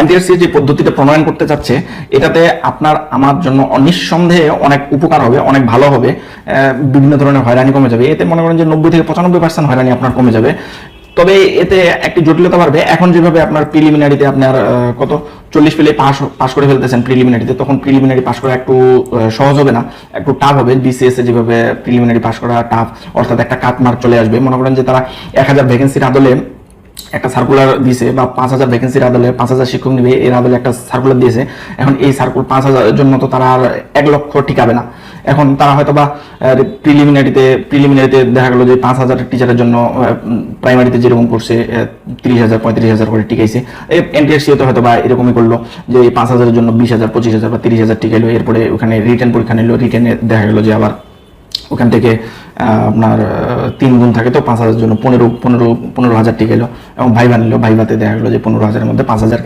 NTRC যে পদ্ধতিটা প্রণয়ন করতে চাচ্ছে, এটাতে আপনার আমার জন্য নিঃসন্দেহে অনেক উপকার হবে, অনেক ভালো হবে, বিভিন্ন ধরনের হয়রানি কমে যাবে। এতে মনে করেন যে 90 থেকে 95% হয়রানি আপনার কমে যাবে। তবে এতে একটি জটিলতা বাড়বে। এখন যেভাবে আপনার প্রিলিমিনারিতে আপনার কত 40 পেলে পাস করে ফেলতেছেন প্রিলিমিনারিতে, তখন প্রিলিমিনারি পাস করা একটু সহজ হবে না, একটু টাফ হবে। বিসিএস এ যেভাবে প্রিলিমিনারি পাস করা টাফ, অর্থাৎ একটা কাট মার্ক চলে আসবে। মনে করেন যে তারা 1000 ভ্যাকেন্সির আদলে একটা সার্কুলার দিয়েছে, বা 5000 ভ্যাকেন্সির আদলে 5000 শিক্ষক নিবে, এর আদলে একটা সার্কুলার দিয়েছে। এখন এই সার্কুল 5000 জন্য তো তারা আর 1 লক্ষ টিকাবে না। এখন তারা হয়তো বা প্রিলিমিনারিতে দেখা গেল যে 5000 টিচারের জন্য প্রাইমারিতে যেরকম করছে 30,000 35,000 করে টিকাইছে, এনটিআরসি তো হয়তো বা এরকমই করলো যে এই 5000-এর জন্য 20,000 25,000 বা 30,000 টিকাইলো। এরপরে ওখানে রিটেন পরীক্ষা নিল, রিটেনে দেখা গেল যে আবার ওখান থেকে আপনার 3 গুণ থাকে, তো 5000 জন্য 15,000 টিকাইলো, এবং ভাইভা নিল, ভাইভাতে দেখা গেলো যে 15,000-এর মধ্যে 5,000